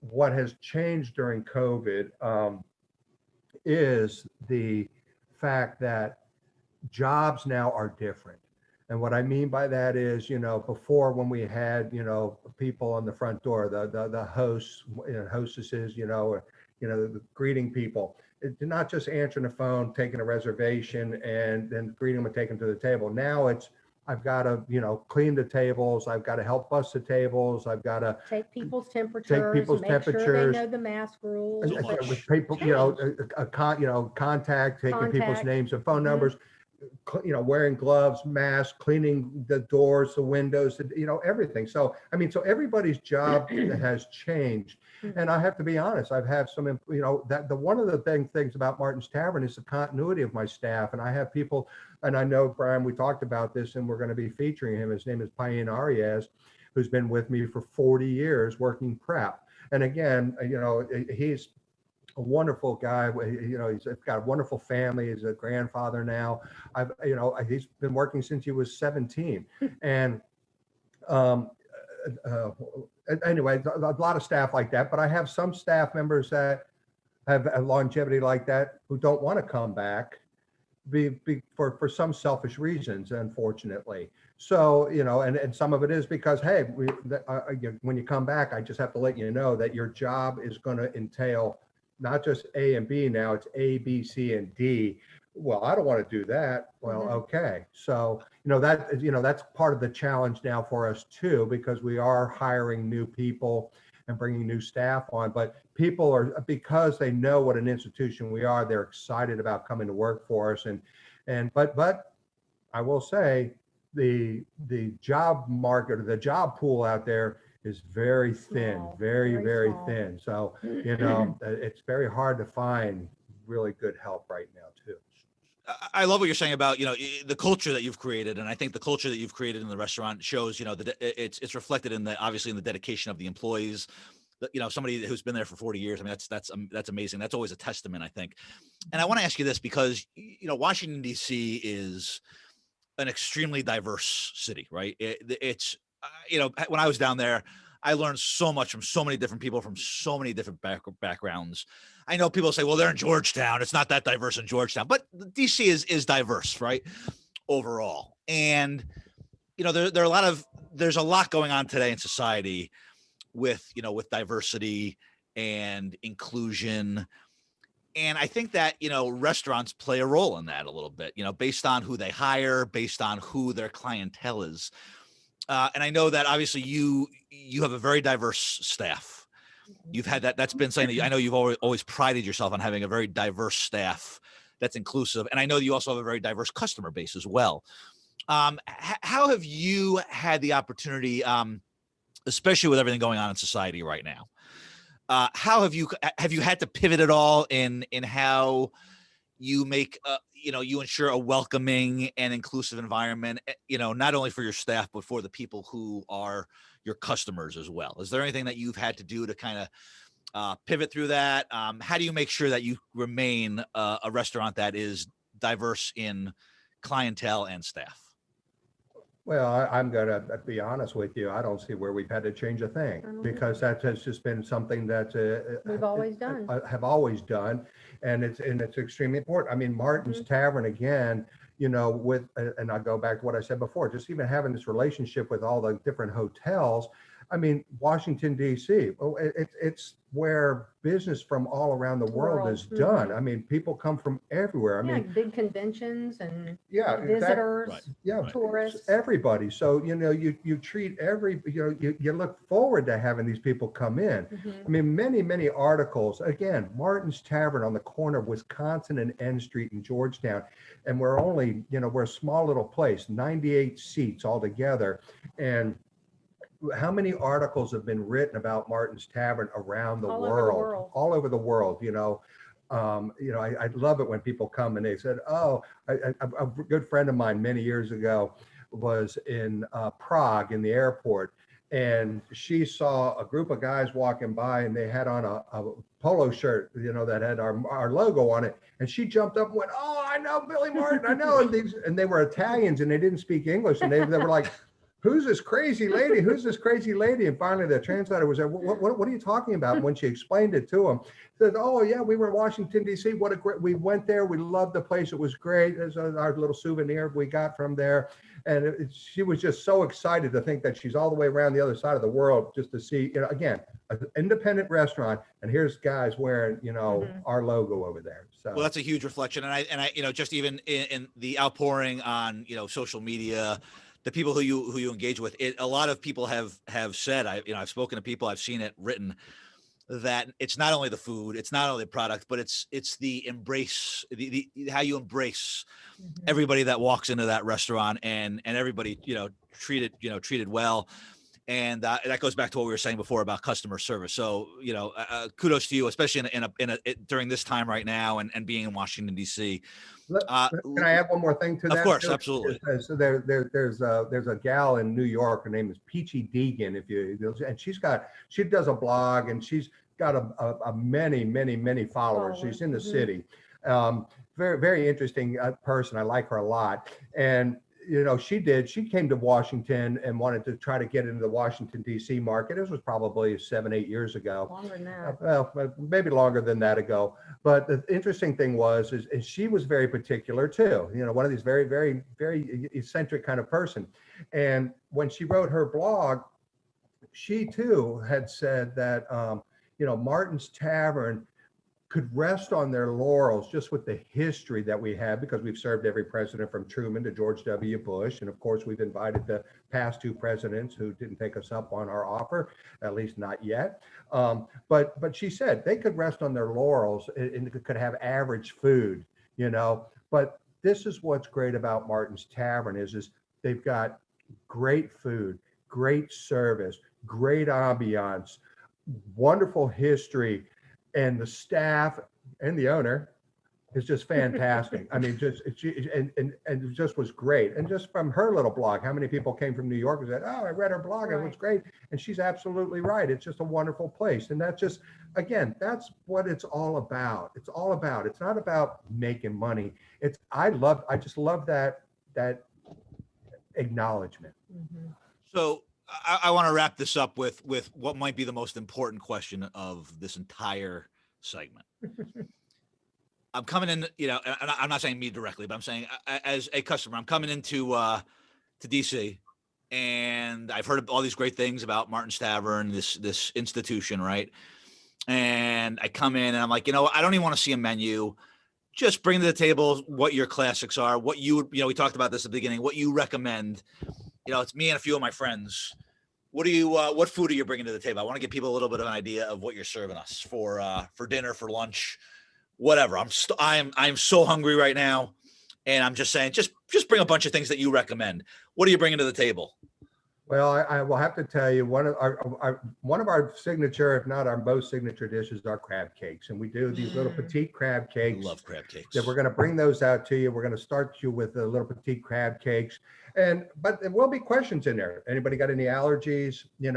Speaker 3: what has changed during COVID is the fact that jobs now are different. And what I mean by that is, you know, before when we had, you know, people on the front door, the hosts and hostesses, you know, the greeting people, not just answering the phone, taking a reservation, and then greeting them and taking them to the table. Now it's, I've got to, you know, clean the tables. I've got to help bus the tables. I've got to
Speaker 2: Take people's temperatures.
Speaker 3: people's
Speaker 2: Make sure
Speaker 3: temperatures.
Speaker 2: they know the mask rules.
Speaker 1: So much.
Speaker 3: with people, you know, contact, taking people's
Speaker 2: Contact.
Speaker 3: names and phone
Speaker 2: Mhm.
Speaker 3: numbers, you know, wearing gloves, masks, cleaning the doors, the windows, you know, everything. So, I mean, so everybody's job has changed. And I have to be honest, I've had some, you know, that one of the things about Martin's Tavern is the continuity of my staff. And I have people, and I know, Brian, we talked about this and we're going to be featuring him. His name is Payan Arias, who's been with me for 40 years working prep. And again, you know, he's a wonderful guy. You know, he's got a wonderful family. He's a grandfather now. You know, he's been working since he was 17. And uh, anyway, a lot of staff like that. But I have some staff members that have a longevity like that who don't want to come back for some selfish reasons, unfortunately. So, you know, and some of it is because, hey, when you come back, I just have to let you know that your job is going to entail not just A and B now, it's A, B, C, and D. Well, I don't want to do that. Well, okay. So, you know, that's part of the challenge now for us too, because we are hiring new people and bringing new staff on, but people are, because they know what an institution we are, they're excited about coming to work for us. But I will say the job market or the job pool out there is very thin,
Speaker 2: Small,
Speaker 3: very
Speaker 2: very small.
Speaker 3: thin. So, you know, it's very hard to find really good help right now too.
Speaker 1: I love what you're saying about, you know, the culture that you've created. And I think the culture that you've created in the restaurant shows, you know, that it's reflected in obviously in the dedication of the employees. You know, somebody who's been there for 40 years. I mean, that's amazing. That's always a testament, I think. And I want to ask you this because, you know, Washington, D.C. is an extremely diverse city, right? It's, you know, when I was down there, I learned so much from so many different people from so many different backgrounds. I know people say, well, they're in Georgetown. It's not that diverse in Georgetown, but DC is diverse, right? Overall. And, you know, there's a lot going on today in society with, you know, with diversity and inclusion. And I think that, restaurants play a role in that a little bit, based on who they hire, based on who their clientele is. And I know that obviously you have a very diverse staff. You've had that's been something that I know you've always prided yourself on, having a very diverse staff that's inclusive. And I know that you also have a very diverse customer base as well. How have you had the opportunity, especially with everything going on in society right now? How have you had to pivot at all in how you make you ensure a welcoming and inclusive environment, not only for your staff but for the people who are your customers as well? Is there anything that you've had to do to kind of pivot through that? How do you make sure that you remain a restaurant that is diverse in clientele and staff?
Speaker 3: Well, I'm going to be honest with you. I don't see where we've had to change a thing, because that has just been something that
Speaker 2: We've always done.
Speaker 3: have always done, and it's extremely important. I mean, Martin's Tavern, again, with and I go back to what I said before, just even having this relationship with all the different hotels. I mean, Washington, D.C., it's where business from all around the world is done. I mean, people come from everywhere. I mean,
Speaker 2: big conventions and
Speaker 3: exactly.
Speaker 2: visitors,
Speaker 3: Yeah,
Speaker 2: tourists,
Speaker 3: everybody. So, you treat you look forward to having these people come in. I mean, many articles, again, Martin's Tavern on the corner of Wisconsin and N Street in Georgetown. And we're only, we're a small little place, 98 seats altogether. And how many articles have been written about Martin's Tavern around the world, all over the world, I love it when people come and they said, oh, a good friend of mine many years ago was in Prague in the airport, and she saw a group of guys walking by and they had on a polo shirt, that had our logo on it. And she jumped up and went, oh, I know Billy Martin, I know. And they were Italians and they didn't speak English. And they were like, who's this crazy lady? Who's this crazy lady? And finally the translator was there. What are you talking about? And when she explained it to him, said, oh yeah, we were in Washington, D.C. We went there. We loved the place. It was great. It was our little souvenir we got from there. And she was just so excited to think that she's all the way around the other side of the world just to see, again, an independent restaurant. And here's guys wearing, our logo over there. So,
Speaker 1: well, that's a huge reflection. And I, just even in the outpouring on, social media, the people who you engage with, a lot of people have said, I've spoken to people, I've seen it written, that it's not only the food, it's not only the product, but it's the embrace, the how you embrace everybody that walks into that restaurant, and everybody, treated well. And that goes back to what we were saying before about customer service. So, kudos to you, especially during this time right now, and being in Washington, D.C.
Speaker 3: Can I add one more thing to that?
Speaker 1: Of course, absolutely.
Speaker 3: So there's a gal in New York. Her name is Peachy Deegan. And she does a blog, and she's got a many followers. She's in the city. Very, very interesting person. I like her a lot. And she came to Washington and wanted to try to get into the Washington, D.C. market. This was probably 7-8 years ago.
Speaker 2: Longer than that.
Speaker 3: Well, maybe longer than that ago. But the interesting thing is she was very particular too. One of these very, very, very eccentric kind of person. And when she wrote her blog, she too had said that, Martin's Tavern could rest on their laurels just with the history that we have, because we've served every president from Truman to George W. Bush. And of course, we've invited the past 2 presidents who didn't take us up on our offer, at least not yet. But she said they could rest on their laurels and could have average food, But this is what's great about Martin's Tavern is they've got great food, great service, great ambiance, wonderful history. And the staff and the owner is just fantastic. I mean, it just was great. And just from her little blog, how many people came from New York and said, oh, I read her blog, it was great. And she's absolutely right. It's just a wonderful place. And that's just, again, that's what it's all about. It's not about making money. I just love that acknowledgement.
Speaker 1: So I want to wrap this up with what might be the most important question of this entire segment. I'm coming in, and I'm not saying me directly, but I'm saying as a customer, I'm coming into to DC, and I've heard all these great things about Martin's Tavern, this institution, right? and I come in and I'm like, I don't even want to see a menu. Just bring to the table what your classics are, what you would, we talked about this at the beginning, what you recommend. It's me and a few of my friends. What food are you bringing to the table? I want to give people a little bit of an idea of what you're serving us for dinner, for lunch, whatever. I'm so hungry right now, and I'm just saying, just bring a bunch of things that you recommend. What are you bringing to the table?
Speaker 3: Well, I will have to tell you, one of our signature, if not our most signature dishes, are crab cakes, and we do these little petite crab
Speaker 1: I
Speaker 3: cakes.
Speaker 1: love crab cakes.
Speaker 3: That we're going to bring those out to you. We're going to start you with the little petite crab cakes, but there will be questions in there. Anybody got any allergies? Do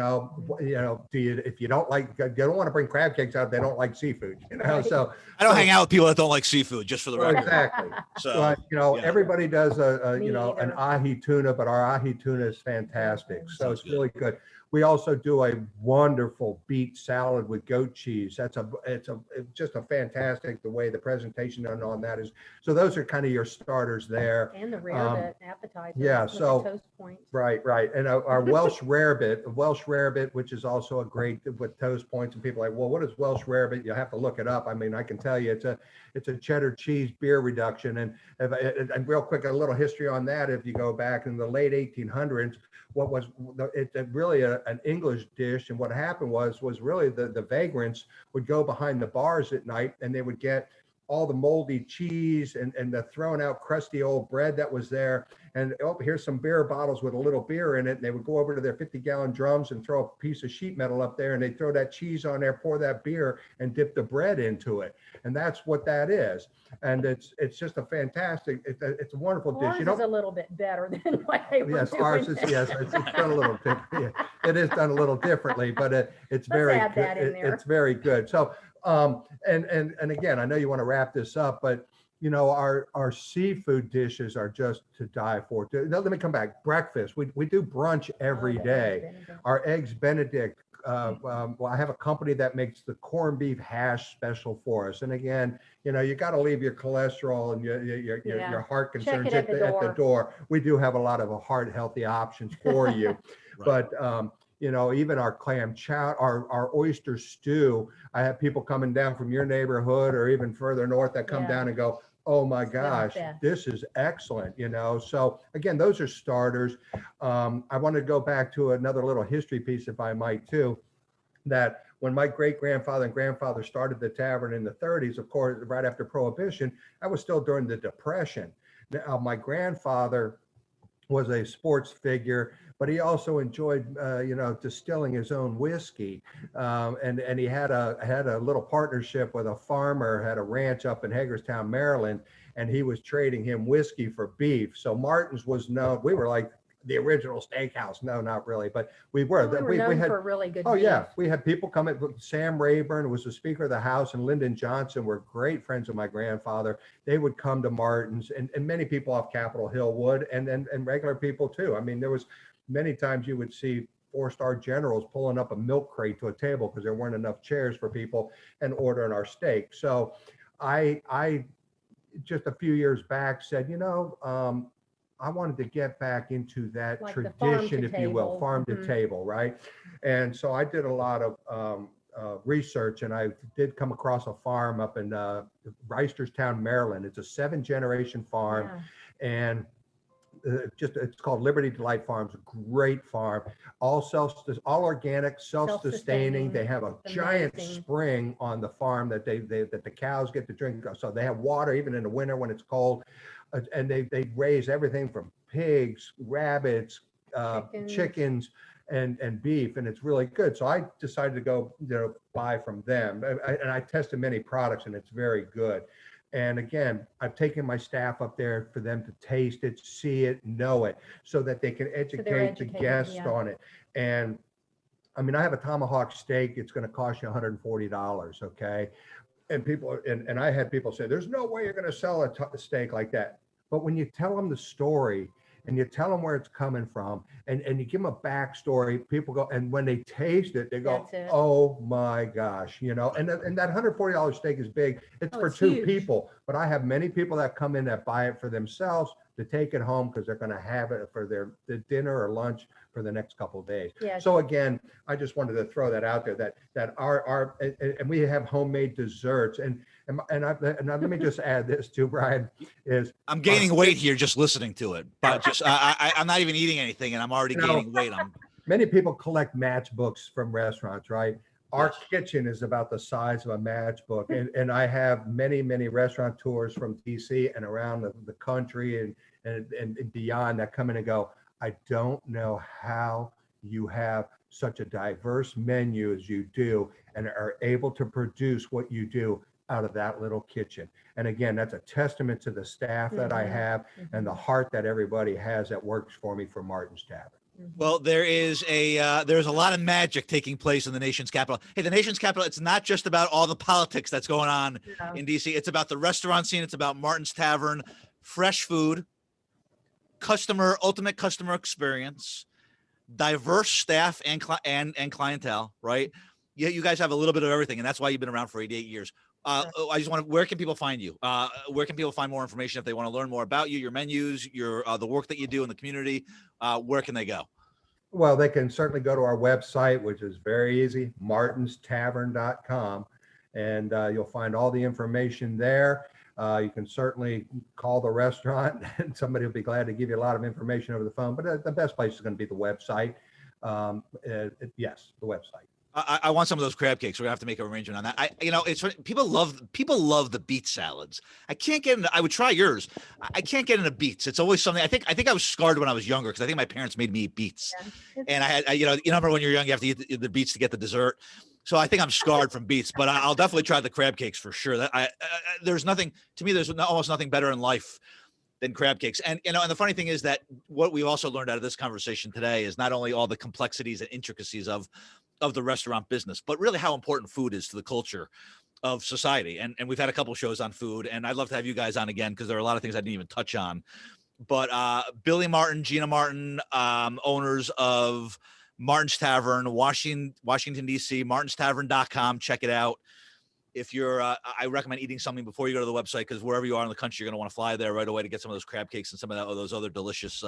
Speaker 3: you, if you don't want to bring crab cakes out, they don't like seafood. So
Speaker 1: I don't hang out with people that don't like seafood. Just for the record.
Speaker 3: Exactly. So everybody does an ahi tuna, but our ahi tuna is fantastic. So it's really good. We also do a wonderful beet salad with goat cheese. It's just a fantastic, the way the presentation on that is. So those are kind of your starters there.
Speaker 2: And the rarebit appetizer.
Speaker 3: Yeah. So
Speaker 2: toast points.
Speaker 3: Right. And our Welsh rarebit, which is also a great with toast points, and people are like, well, what is Welsh rarebit? You have to look it up. I mean, I can tell you it's a cheddar cheese beer reduction. And real quick, a little history on that. If you go back in the late 1800s, it's really an English dish, and what happened was really the vagrants would go behind the bars at night, and they would get all the moldy cheese and the thrown out crusty old bread that was there, and here's some beer bottles with a little beer in it, and they would go over to their 50-gallon drums and throw a piece of sheet metal up there, and they throw that cheese on there, pour that beer, and dip the bread into it, and that's what that is. And it's just a fantastic, it's a wonderful dish.
Speaker 2: Ours is a little bit better than what they were doing.
Speaker 3: Ours is, it's done a little different. Yeah, it is done a little differently, but it's very
Speaker 2: add that in
Speaker 3: good.
Speaker 2: there.
Speaker 3: It's very good. So and again, I know you want to wrap this up, but our seafood dishes are just to die for. Now, let me come back. Breakfast. We do brunch every day. Our eggs Benedict. Well, I have a company that makes the corned beef hash special for us. And again, you got to leave your cholesterol and your heart concerns at the door. We do have a lot of heart healthy options for you. Right. But even our clam chowder, our oyster stew. I have people coming down from your neighborhood or even further north that come down and go, oh my gosh, this is excellent. So again, those are starters. I want to go back to another little history piece, if I might too, that when my great grandfather and grandfather started the tavern in the 30s, of course, right after Prohibition, that was still during the Depression. Now, my grandfather was a sports figure, but he also enjoyed, distilling his own whiskey, and he had a little partnership with a farmer, had a ranch up in Hagerstown, Maryland, and he was trading him whiskey for beef. So Martin's was known. We were like the original steakhouse. No, not really, but we were.
Speaker 2: We had for really good.
Speaker 3: Oh beef. Yeah, we had people come in. Sam Rayburn was the Speaker of the House, and Lyndon Johnson were great friends of my grandfather. They would come to Martin's, and many people off Capitol Hill would, and regular people too. I mean, there was many times you would see 4-star generals pulling up a milk crate to a table because there weren't enough chairs for people and ordering our steak. So I just a few years back said, I wanted to get back into that like tradition, if you will, farm to table, right? And so I did a lot of research, and I did come across a farm up in Reisterstown, Maryland. It's a 7-generation farm, and it's called Liberty Delight Farms. Great farm, all organic, self-sustaining. They have a giant spring on the farm that that the cows get to drink. So they have water even in the winter when it's cold, and they raise everything from pigs, rabbits, chickens, and beef, and it's really good. So I decided to go buy from them, and I tested many products, and it's very good. And again, I've taken my staff up there for them to taste it, see it, know it, so that they can educate the guests on it. And I mean, I have a tomahawk steak. It's going to cost you $140. Okay. And people, and I had people say, there's no way you're going to sell a steak like that. But when you tell them the story, and you tell them where it's coming from, and you give them a backstory, people go, and when they taste it, they go, oh my gosh, and that $140 steak is big. It's for two people, but I have many people that come in that buy it for themselves, to take it home because they're going to have it for their dinner or lunch for the next couple of days.
Speaker 2: Yes.
Speaker 3: So again, I just wanted to throw that out there that our and we have homemade desserts and let me just add this too, Brian, is
Speaker 1: I'm gaining weight here just listening to it, but just I'm not even eating anything and I'm already gaining weight.
Speaker 3: Many people collect matchbooks from restaurants, right? Our
Speaker 1: Yes.
Speaker 3: kitchen is about the size of a matchbook. And I have many restaurateurs from DC and around the country and beyond that come in and go, I don't know how you have such a diverse menu as you do and are able to produce what you do out of that little kitchen. And again, that's a testament to the staff that I have and the heart that everybody has that works for me for Martin's Tavern.
Speaker 1: Well, there's a lot of magic taking place in the nation's capital. Hey, the nation's capital, it's not just about all the politics that's going on in DC. It's about the restaurant scene. It's about Martin's Tavern, fresh food, ultimate customer experience, diverse staff and clientele, right? Yeah, you guys have a little bit of everything, and that's why you've been around for 88 years. I just want to, where can people find you? Where can people find more information if they want to learn more about you, your menus, the work that you do in the community? Where can they go?
Speaker 3: Well, they can certainly go to our website, which is very easy, martinstavern.com, and you'll find all the information there. You can certainly call the restaurant and somebody will be glad to give you a lot of information over the phone, but the best place is going to be the website. Yes, the website.
Speaker 1: I want some of those crab cakes. We're gonna have to make an arrangement on that. It's people love the beet salads. I can't get into. I would try yours. I can't get into beets. It's always something. I think I was scarred when I was younger because I think my parents made me eat beets, and you remember when you're young, you have to eat the beets to get the dessert. So I think I'm scarred from beets, but I'll definitely try the crab cakes for sure. There's nothing to me. There's almost nothing better in life than crab cakes. And and the funny thing is that what we've also learned out of this conversation today is not only all the complexities and intricacies of the restaurant business, but really how important food is to the culture of society. And we've had a couple shows on food, and I'd love to have you guys on again because there are a lot of things I didn't even touch on. But Billy Martin, Gina Martin, owners of Martin's Tavern, Washington, D.C., martinstavern.com. Check it out. If you're, I recommend eating something before you go to the website because wherever you are in the country, you're going to want to fly there right away to get some of those crab cakes and some of those other delicious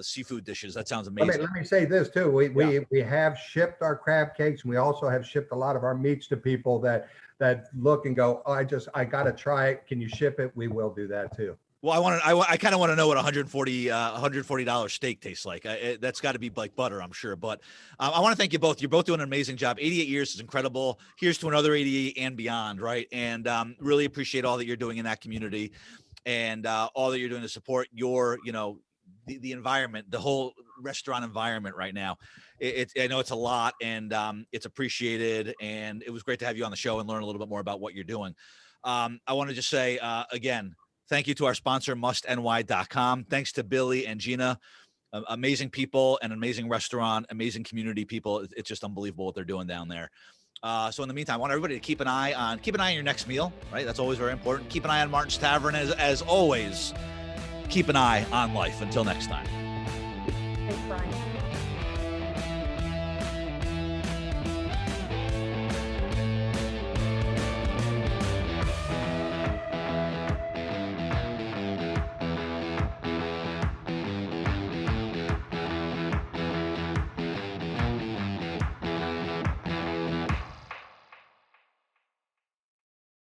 Speaker 1: seafood dishes. That sounds amazing.
Speaker 3: Let me say this too. We have shipped our crab cakes, and we also have shipped a lot of our meats to people that look and go, oh, I got to try it. Can you ship it? We will do that too.
Speaker 1: Well, I kind of want to know what $140 steak tastes like. That's got to be like butter, I'm sure. But I want to thank you both. You're both doing an amazing job. 88 years is incredible. Here's to another 88 and beyond, right? And really appreciate all that you're doing in that community and all that you're doing to support your, the environment, the whole restaurant environment right now. I know it's a lot and it's appreciated. And it was great to have you on the show and learn a little bit more about what you're doing. I want to just say, again, thank you to our sponsor, mustny.com. Thanks to Billy and Gina, amazing people, an amazing restaurant, amazing community people. It's just unbelievable what they're doing down there. So in the meantime, I want everybody to keep an eye on your next meal, right? That's always very important. Keep an eye on Martin's Tavern. As always, keep an eye on life. Until next time.
Speaker 2: Thanks, Brian.